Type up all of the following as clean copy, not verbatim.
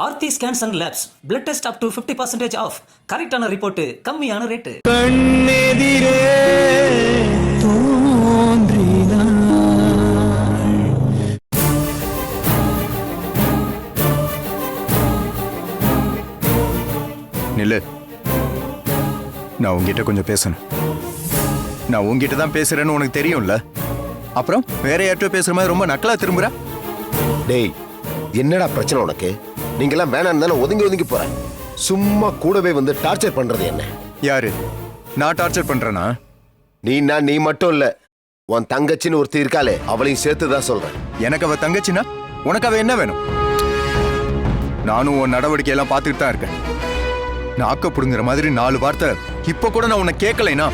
Aarthi scans and labs blood test up to 50% off. கரெக்டான report, கம்மியான rate. கண்ணெதிரே தோன்றினாள். நில்லு. நான் உங்ககிட்ட கொஞ்சம் பேசணும். நான் உங்ககிட்ட தான் பேசுறேன்னு உனக்கு தெரியும்ல. அப்புறம் வேற யார்கிட்ட பேசுற மாதிரி ரொம்ப நக்கலா திரும்புற. டேய், என்னடா பிரச்சனை உனக்கு? நீங்கெல்லாம் வேணாம் தானே ஒதுங்கி ஒதுங்கி போற. சும்மா கூடவே வந்து டார்ச்சர் பண்றது என்ன? யாரு? நான் டார்ச்சர் பண்றேனா? நீ மட்டும் இல்ல, உன் தங்கச்சின்னு ஒருத்தி இருக்காளே, அவளையும் சேர்த்து தான் சொல்றேன். எனக்கு அவ தங்கச்சினா உனக்கு அவ என்ன வேணும்? நானும் உன் நடவடிக்கையெல்லாம் பார்த்துட்டு தான் இருக்கேன். நாக்க புடுங்குற மாதிரி 4 வார்த்தை இப்ப கூட நான் உன்னை கேட்கலைனா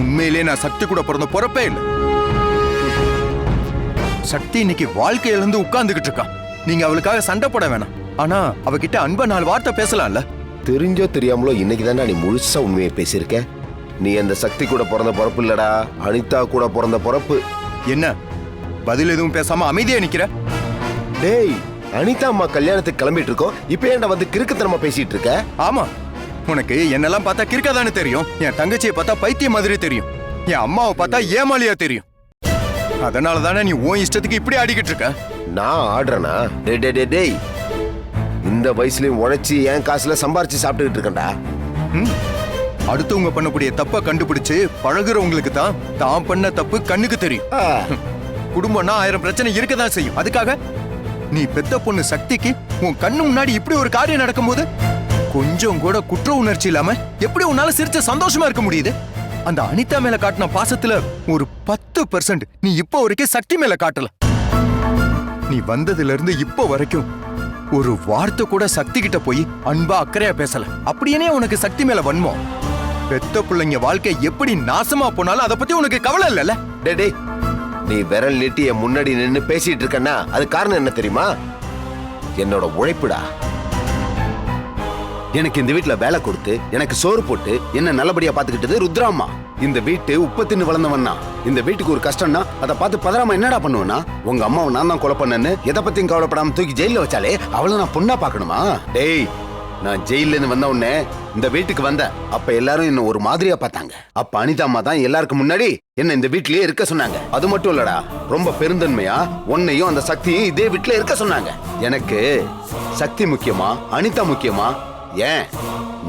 உண்மையிலேயே நான் சக்தி கூட பிறந்த பொறப்பே இல்லை. சக்தி இன்னைக்கு வாழ்க்கையில இருந்து உட்கார்ந்துகிட்டு இருக்கா. நீங்க அவளுக்காக சண்டை போட வேணாம். ஆனா அவகிட்ட அன்பா 4 வார்த்தை பேசலாம்ல. தெரிஞ்சோ தெரியாமலோ இன்னைக்கு தானே நீ முழுசா உண்மையை பேசியிருக்க. நீ அந்த சக்தி கூட பிறந்த பொறப்பு இல்லடா, அனிதா கூட பிறந்த பொறப்பு. என்ன பதில் எதுவும் பேசாம அமைதியா நிக்கிற? டேய், அனிதா அம்மா கல்யாணத்துக்கு கிளம்பிட்டு இருக்கோம், இப்ப ஏன்டா வந்து கிறுக்குத்தனமா பேசிட்டு இருக்க? ஆமா, உனக்கு என்னெல்லாம் பார்த்தா கிறுக்காதானே தெரியும். என் தங்கச்சியை பார்த்தா பைத்தியம் மாதிரி தெரியும். என் அம்மாவை பார்த்தா ஏமாலியா தெரியும். அதனால தானே நீ உன் இஷ்டத்துக்கு இப்படி ஆடிக்கிட்டு இருக்க. நான் ஆடுறேனா? டேய், இந்த வயசுலயும் உழைச்சி என் காசுல சம்பாரிச்சு சாப்பிட்டுக்கிட்டு இருக்கேன்டா. அடுத்தவங்க பண்ணக்கூடிய தப்ப கண்டுபிடிச்சு பழகுறவங்களுக்கு தான் பண்ண தப்பு கண்ணுக்கு தெரியும். குடும்பம்னா 1000 பிரச்சனை இருக்கதான் செய்யும். அதுக்காக நீ பெத்த பொண்ணு சக்திக்கு உன் கண்ணு முன்னாடி இப்படி ஒரு காரியம் நடக்கும்போது கொஞ்சம் கூட குற்ற உணர்ச்சி இல்லாம எப்படி உன்னால சிரிச்ச சந்தோஷமா இருக்க முடியுது? அந்த அனிதா மேல காட்டின பாசத்துல ஒரு 10% நீ இப்போ வரைக்கும் சக்தி மேல காட்டல. நீ வந்ததுல இருந்து இப்போ வரைக்கும் ஒரு வார்த்தை கூட சக்தி கிட்ட போய் அன்பா அக்கறையா பேசல. அப்படியே உனக்கு சக்தி மேல வன்மம். பெத்த பிள்ளைங்க வாழ்க்கை எப்படி நாசமா போனாலும் அதை பத்தி உனக்கு கவலை இல்லைல்ல? டேய், நீ விரல் நீட்டி என் முன்னாடி நின்னு பேசிட்டு இருக்கன்னா அது காரணம் என்ன தெரியுமா? என்னோட உழைப்புடா. எனக்கு இந்த வீட்டுல வேலை கொடுத்து எனக்கு சோறு போட்டு என்ன நல்லபடியா பாத்துக்கிட்டது ருத்ராமா. இந்த வீட்டு உப்பு தின்னு வளர்ந்தவன்னா. இந்த வீட்டுக்கு ஒரு கஷ்டம்னா அதை பார்த்து பதறாம என்னடா பண்ணுவேன்னா, உங்க அம்மாவை நான் தான் கொலை பண்ணேன்னு எதை பத்தியும் கவலைப்படாம தூக்கி ஜெயில வச்சாலே அவளை நான் பொண்ணா பாக்கணுமா? டேய், நான் ஜெயில இருந்து வந்த உடனே இந்த வீட்டுக்கு வந்த அப்ப எல்லாரும் என்ன ஒரு மாதிரியா பார்த்தாங்க. அப்ப அனிதா அம்மா தான் எல்லாருக்கும் முன்னாடி என்ன இந்த வீட்லயே இருக்க சொன்னாங்க. அது மட்டும் இல்லடா, ரொம்ப பெருந்தன்மையா உன்னையும் அந்த சக்தியும் இதே வீட்டுல இருக்க சொன்னாங்க. எனக்கு சக்தி முக்கியமா அனிதா முக்கியமா, ஏன்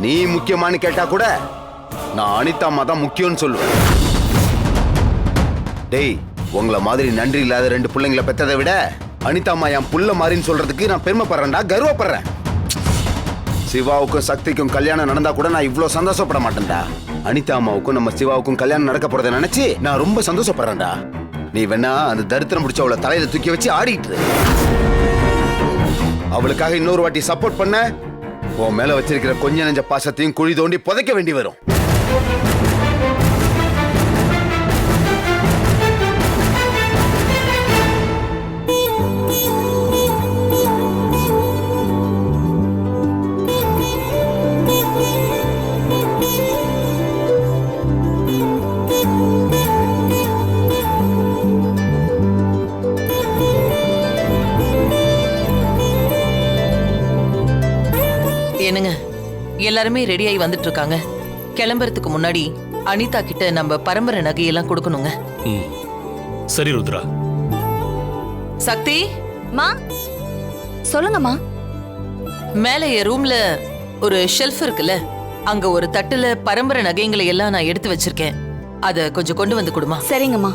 நீ முக்கியமானு கேட்டா கூட நான் அனிதா அம்மா தான் முக்கியம்னு சொல்லுவேன். டேய், உங்களை மாதிரி நன்றி இல்லாத 2 பிள்ளைங்களை பெற்றதை விட அனிதா அம்மா என் புள்ள மாதிரின்னு சொல்றதுக்கு நான் பெருமைப்படுறேன்டா, கர்வப்படுறேன். சிவாவுக்கும் சக்திக்கும் கல்யாணம் நடந்தா கூட நான் இவ்வளவு சந்தோஷப்பட மாட்டேன்டா. அனிதா அம்மாவுக்கும் நம்ம சிவாவுக்கும் கல்யாணம் நடக்க போறதை நினைச்சு நான் ரொம்ப சந்தோஷப்படுறேன்டா. நீ வேணா அந்த தரித்திரம் பிடிச்ச அவளை தலையில தூக்கி வச்சு ஆடிட்டு அவளுக்காக இன்னொரு வாட்டி சப்போர்ட் பண்ண உன் மேல வச்சிருக்கிற கொஞ்ச நெஞ்ச பாசத்தையும் குழி தோண்டி புதைக்க வேண்டி வரும். என்னங்க, எல்லாருமே ரெடி ஆகி வந்துட்டு இருக்காங்க. கிளம்புறதுக்கு முன்னாடி அனிதா கிட்ட நம்ம பரம்பரை நகையெல்லாம் கொடுக்கணுங்க. சரி ருத்ரா. சக்தி மா, சொல்லுங்கம்மா. மேல என் ரூம்ல ஒரு ஷெல்ஃப் இருக்குல்ல, அங்க ஒரு தட்டுல பரம்பரை நகைங்களை எல்லாம் நான் எடுத்து வச்சிருக்கேன். அத கொஞ்சம் கொண்டு வந்து கொடுமா. சரிங்கம்மா.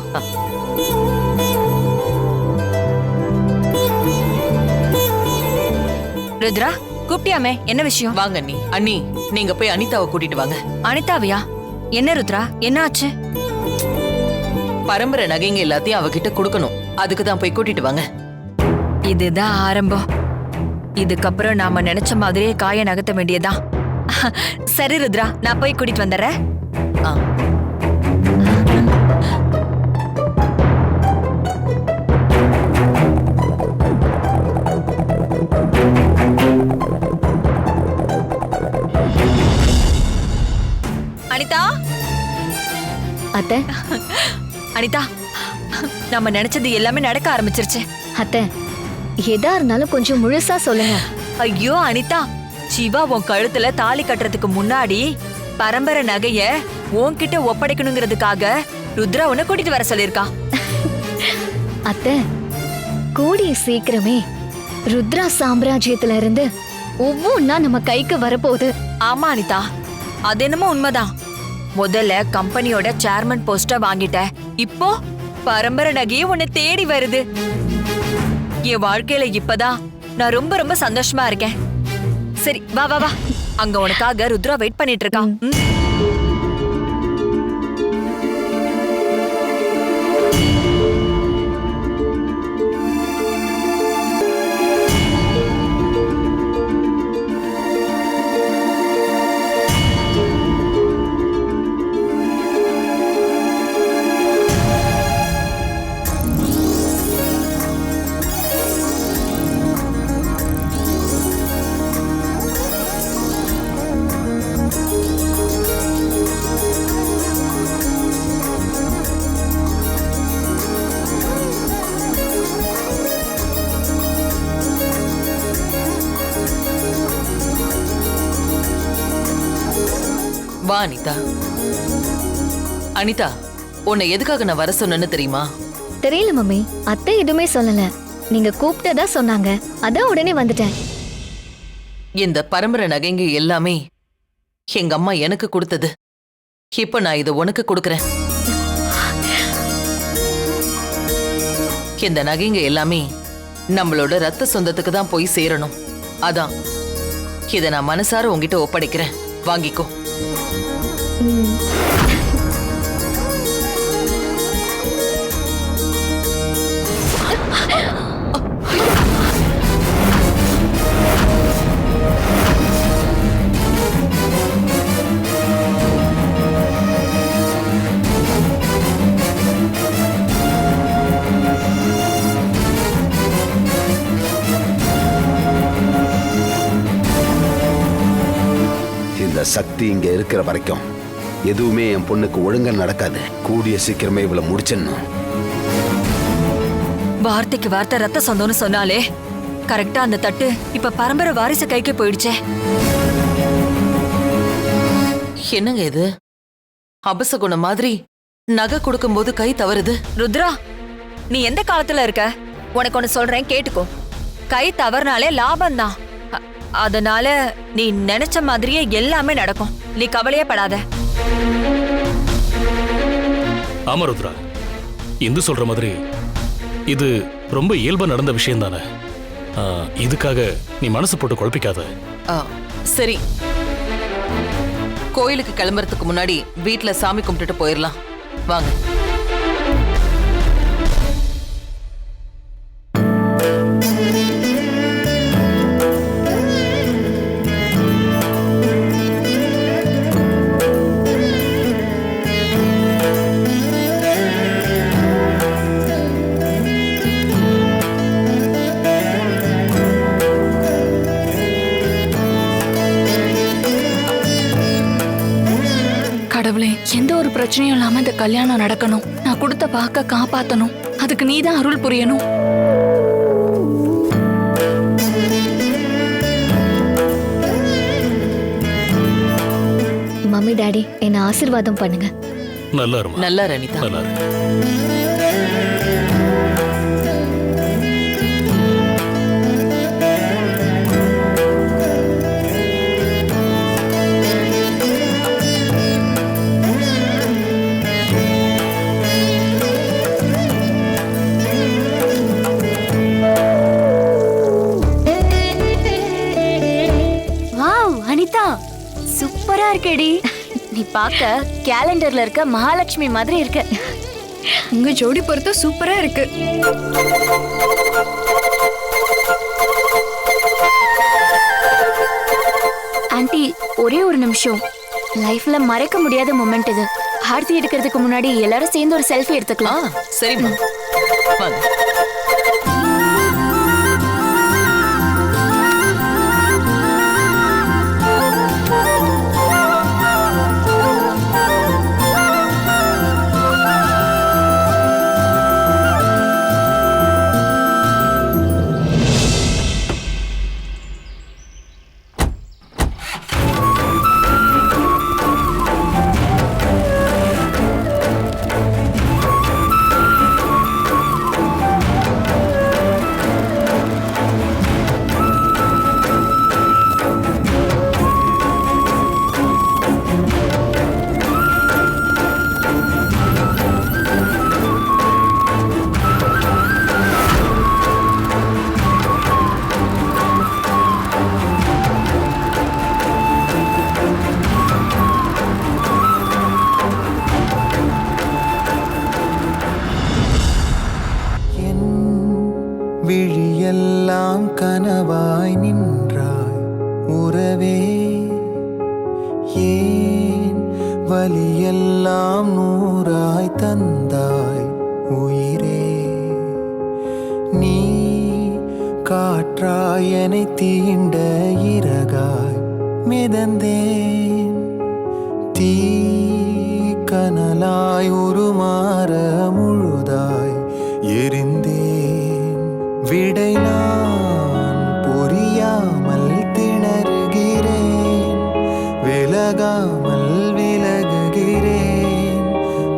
ருத்ரா, கூப்பிட்டியாமே, என்ன விஷயம்? வாங்க அண்ணி. அண்ணி, நீங்க போய் அனிதாவை கூட்டிட்டு வாங்க. அனிதாவியா? என்ன ருத்ரா, என்ன ஆச்சு? பரம்பரை நகைங்க எல்லாத்தையும் அவகிட்ட கொடுக்கணும். அதுக்கு தான் போய் கூட்டிட்டு வாங்க. இதுதான் ஆரம்பம். இதுக்கப்புறம் நாம நினைச்ச மாதிரியே காய நகர்த்த வேண்டியதான். சரி ருத்ரா, நான் போய் கூட்டிட்டு வந்துடுறேன். ஆ. அனிதா, அத்தை. அனிதா, நம்ம நினைச்சது எல்லாமே நடக்க ஆரம்பிச்சிருச்சு. அத்தை, எதா இருந்தாலும் கொஞ்சம் முழுசா சொல்லுங்க. ஐயோ அனிதா, சிவா உன் கழுத்துல தாலி கட்டுறதுக்கு முன்னாடி பரம்பரை நகைய உன்கிட்ட ஒப்படைக்கணுங்கிறதுக்காக ருத்ரா உன்னை கூட்டிட்டு வர சொல்லிருக்கா. அத்தை, கூடிய சீக்கிரமே ருத்ரா சாம்ராஜ்யத்துல இருந்து ஒவ்வொன்னா நம்ம கைக்கு வரப்போகுது. ஆமா அனிதா, அது என்னமோ உண்மைதான். முதல்ல கம்பெனியோட சேர்மன் போஸ்ட வாங்கிட்ட, இப்போ பரம்பரை நகையே உன்னை தேடி வருது. என் வாழ்க்கையில இப்பதான் நான் ரொம்ப ரொம்ப சந்தோஷமா இருக்கேன். சரி வா வா வா, அங்க உனக்காக ருத்ரா வெயிட் பண்ணிட்டு இருக்கான். வா அனிதா. அனிதா, உன்னை எதுக்காக நான் வர சொன்னேன்னு தெரியுமா? தெரியல மம்மி, அத்தை எதுவுமே சொல்லல. நீங்க கூப்பிட்டதா சொன்னாங்க, அதான் உடனே வந்துட்டேன். இந்த பரம்பரை நகைங்க எல்லாமே எங்க அம்மா எனக்கு கொடுத்தது. இப்ப நான் இதை உனக்கு கொடுக்கறேன். இந்த நகைங்க எல்லாமே நம்மளோட ரத்த சொந்தத்துக்கு தான் போய் சேரணும். அதான் இதை நான் மனசார உங்ககிட்ட ஒப்படைக்கிறேன். வாங்கிக்கோ. இந்த சக்தி இங்க இருக்கிற வரைக்கும் எதுவுமே என் பொண்ணுக்கு ஒழுங்கா நடக்காது. கூடிய சீக்கிரமே இவளை முடிச்சிடணும். வார்த்தைக்கு வார்த்தை ரத்த சொந்தம்னு சொன்னாலே கரெக்டா அந்த தட்டு இப்ப பரம்பரை வாரிசு கைக்கு போயிடுச்சே. என்னங்க இது? அபசகுணம் மாதிரி நகை கொடுக்கும்போது கை தவறுது. ருத்ரா, நீ எந்த காலத்துல இருக்க? உனக்கு ஒண்ணு சொல்றேன், கேட்டுக்கோ. கை தவறுனாலே லாபம் தான். அதனால நீ நினைச்ச மாதிரியே எல்லாமே நடக்கும். நீ கவலையே படாத. ஆமா ருத்ரா, இந்து சொல்ற மாதிரி இது ரொம்ப இயல்பா நடந்த விஷயம் தானே. இதுக்காக நீ மனசு போட்டு குழப்பிக்காத. சரி, கோயிலுக்கு கிளம்புறதுக்கு முன்னாடி வீட்டுல சாமி கும்பிட்டுட்டு போயிடலாம். வாங்க. கடவுளே, எந்த ஒரு பிரச்சனையும் இல்லாம இந்த கல்யாணம் நடக்கணும். நான் கொடுத்த வாக்க காப்பாத்தணும். அதுக்கு நீதான் அருள் புரியணும். மம்மி டாடி என்ன ஆசீர்வாதம் பண்ணுங்க. நல்லா இருமா. நல்லா ரணிதா. நல்லா இரு. அனிதா, சூப்பரா இருக்கேடி. நீ பார்க்க கேலண்டர்ல இருக்க மகாலட்சுமி மாதிரி இருக்க. உங்க ஜோடி பொறுத்த சூப்பரா இருக்கு. ஆன்ட்டி, ஒரே ஒரு நிமிஷம். லைஃப்ல மறக்க முடியாத மொமெண்ட் இது. ஆர்த்தி எடுக்கிறதுக்கு முன்னாடி எல்லாரும் சேர்ந்து ஒரு செல்ஃபி எடுத்துக்கலாம். சரிம்மா, வாங்க. வலியெல்லாம் நூறாய் தந்தாய் உயிரே நீ காற்றாய் என்னை தீண்ட இறகாய் மிதந்தேன் தீ கனலாய் உருமாற முழுதாய் எரிந்தேன் விடை நான் புரியாமல் திணறுகிறேன் விலகாமல் விலகுகிறேன்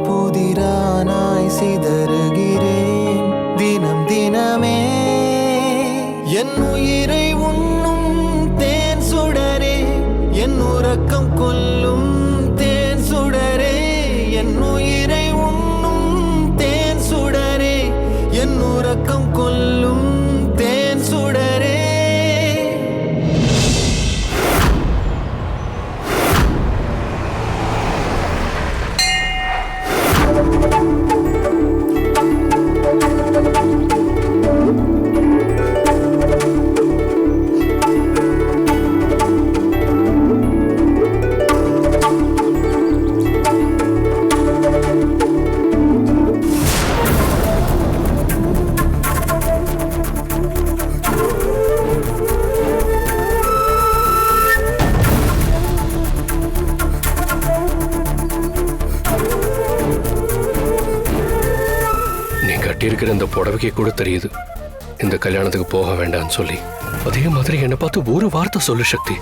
புதிரானாய் சிதறுகிறேன் தினம் தினமே என் உயிரை உண்ணும் தேன் சுடரே என் உறக்கம் கொல்லும் தேன் சுடரே என் உயிரை உண்ணும் தேன் சுடரே என் உறக்கம் கொல்லும் தேன் சுடரே கட்டியிருக்கிற இந்த புடவைக்கு கூட தெரியுது இந்த கல்யாணத்துக்கு போக வேண்டாம்னு சொல்லி. அதே மாதிரி என்னை பார்த்து ஒரு வார்த்தை சொல்லு சக்தி.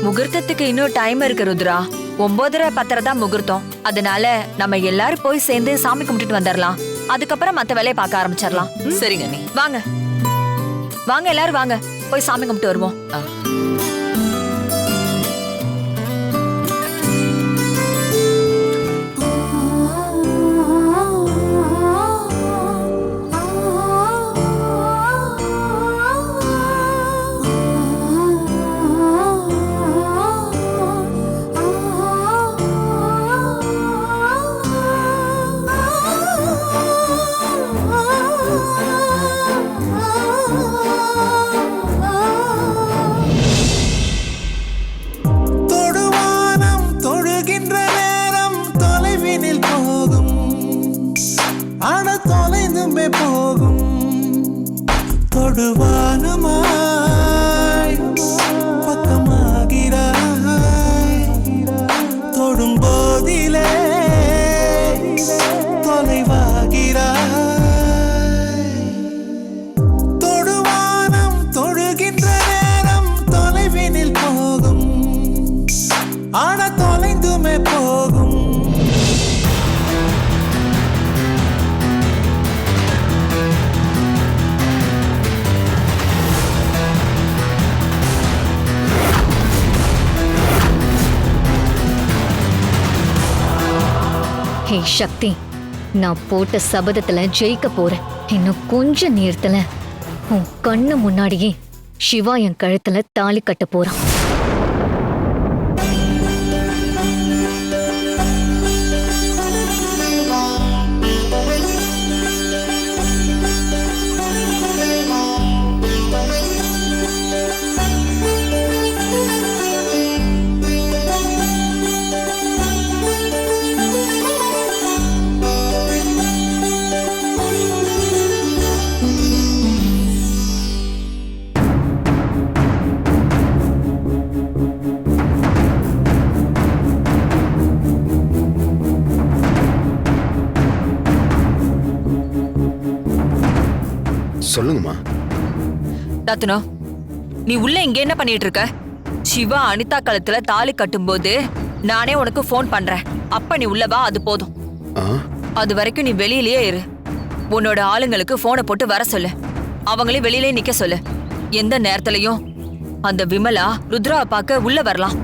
முகூர்த்தத்துக்கு இன்னும் டைம் இருக்கு ருத்ரா. 9:30 தான் முகூர்த்தம். அதனால நம்ம எல்லாரும் போய் சேர்ந்து சாமி கும்பிட்டுட்டு வந்துடலாம். அதுக்கப்புறம் மத்த வேலையை பார்க்க ஆரம்பிச்சிடலாம். சரிங்க நீ வாங்க வாங்க எல்லாரும் வாங்க போய் சாமி கும்பிட்டு வருவோம். தொடுவானமாய் பக்கமாகிறாய் தொடும் போதிலே தொலைவாகிறாய் தொடுவானம் தொழுகின்ற நேரம் தொலைவினில் போகும் ஆன தொலைந்துமே போகும். ஹே சக்தி, நான் போட்ட சபதத்துல ஜெயிக்க போறேன். இன்னும் கொஞ்ச நேரத்துல உன் கண்ணு முன்னாடியே சிவா என் கழுத்துல தாலி கட்ட போறான். சொல்லுங்கம்மா. ரத்னா, நீ உள்ள இங்க என்ன பண்ணிட்டு இருக்க? சிவா அனிதா கழுத்துல தாலி கட்டும்போது நானே உனக்கு போன் பண்றேன். அப்ப நீ உள்ள வா, அது போதும். அது வரைக்கும் நீ வெளியிலேயே இரு. உன்னோட ஆளுங்களுக்கு போனை போட்டு வர சொல்லு. அவங்களையும் வெளியிலே நிக்க சொல்லு. எந்த நேரத்திலையும் அந்த விமலா ருத்ராவை பார்க்க உள்ள வரலாம்.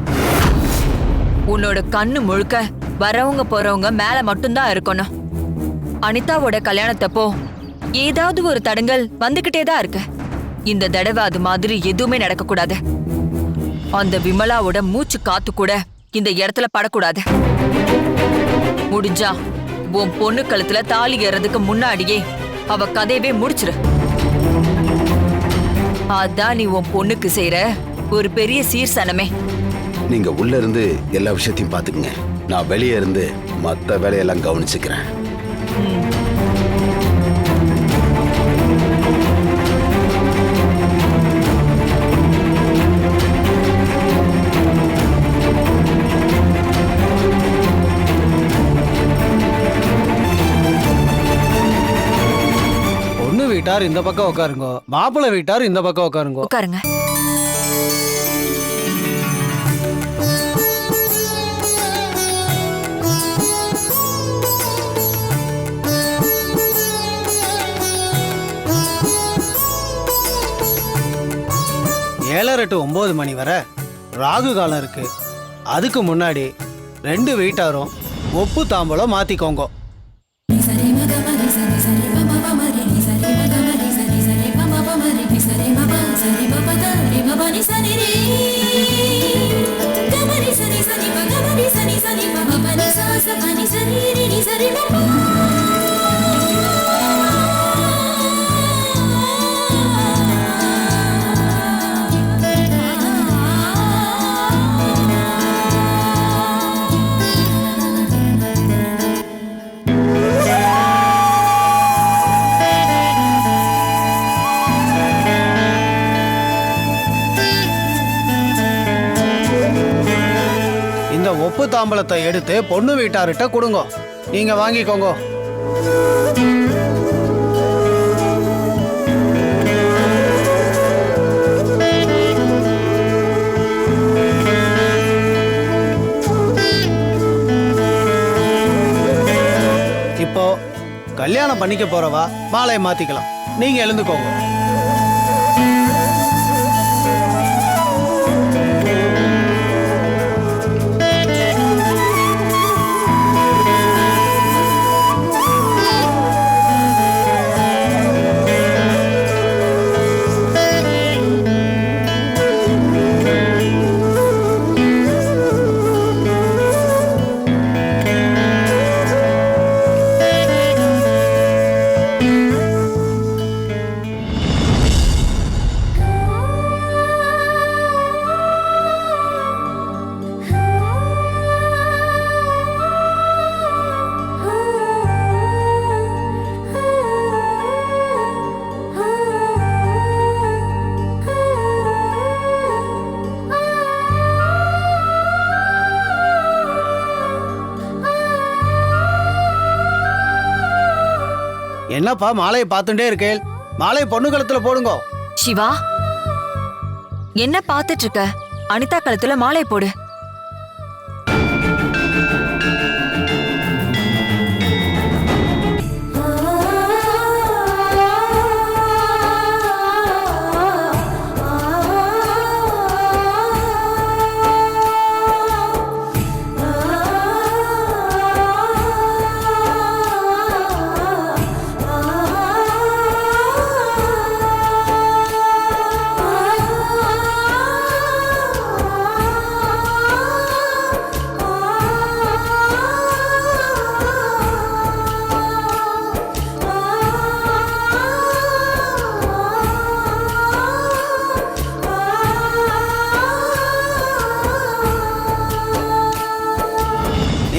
உன்னோட கண்ணு முழுக்க வரவங்க போறவங்க மேல மட்டும்தான் இருக்கணும். அனிதாவோட கல்யாணத்தப்போ ஏதாவது ஒரு தடங்கல் வந்துகிட்டே தான் இருக்கு. இந்த தடவை அது மாதிரி எதுவுமே நடக்க கூடாது. அந்த விமலாவோட மூச்சு காத்து கூட இந்த இடத்துல படக்கூடாது. முடிஞ்சா உன் பொண்ணு கழுத்துல தாலி ஏறதுக்கு முன்னாடியே அவ கதையவே முடிச்சிரு. அதான் நீ உன் பொண்ணுக்கு செய்யற ஒரு பெரிய சீர்சனமே. நீங்க உள்ள இருந்து எல்லா விஷயத்தையும் பாத்துக்குங்க. நான் வெளியே இருந்து மத்த வேலையெல்லாம் கவனிச்சுக்கிறேன். பொண்ணு வீட்டார் இந்த பக்கம் உட்காருங்க, மாப்பிள்ளை வீட்டார் இந்த பக்கம் உட்காருங்க. உட்காருங்க. ஏழரை டு 9 மணி வரை ராகு காலம் இருக்கு. அதுக்கு முன்னாடி 2 வீட்டாரும் ஒப்பு தாம்பலம் மாத்திக்கோங்க. இந்த ஒப்பு தாம்பலத்தை எடுத்து பொண்ணு வீட்டார்கிட்ட கொடுங்க. நீங்க வாங்கிக்கோங்க. இப்போ கல்யாணம் பண்ணிக்க போறவா மாலையை மாத்திக்கலாம். நீங்க எழுந்துக்கோங்க. என்னப்பா மாலையை பார்த்துட்டே இருக்கேன்? மாலை பொண்ணு கழுத்துல போடுங்க. சிவா, என்ன பாத்துட்டு இருக்க? அனிதா கழுத்துல மாலை போடு.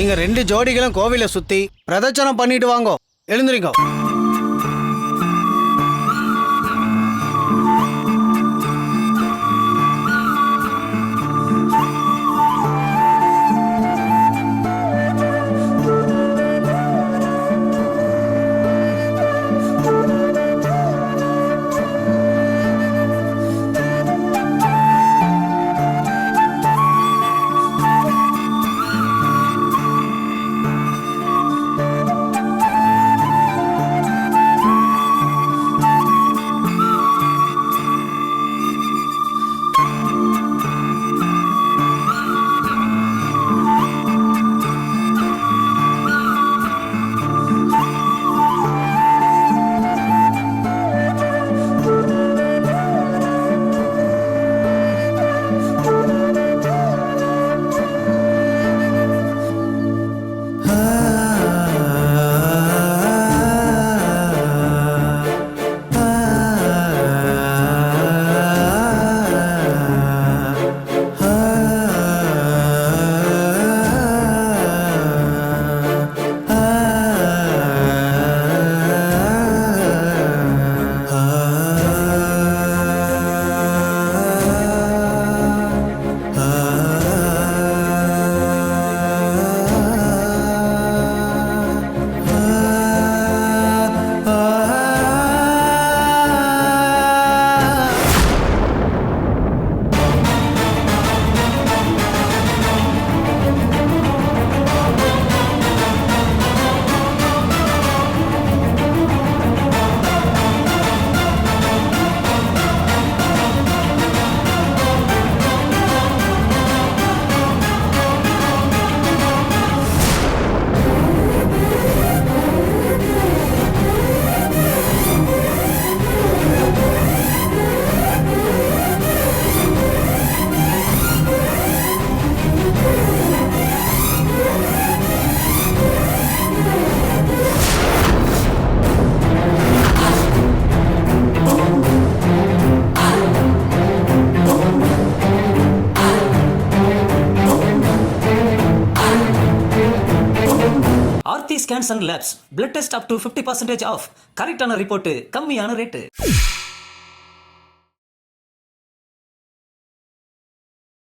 நீங்க 2 ஜோடிகளும் கோவிலை சுத்தி பிரதட்சணம் பண்ணிட்டு வாங்க. எழுந்துறீங்க. Scans and labs blood test up to 50% off கரெக்டான ரிப்போர்ட் கம்மியான ரேட்டு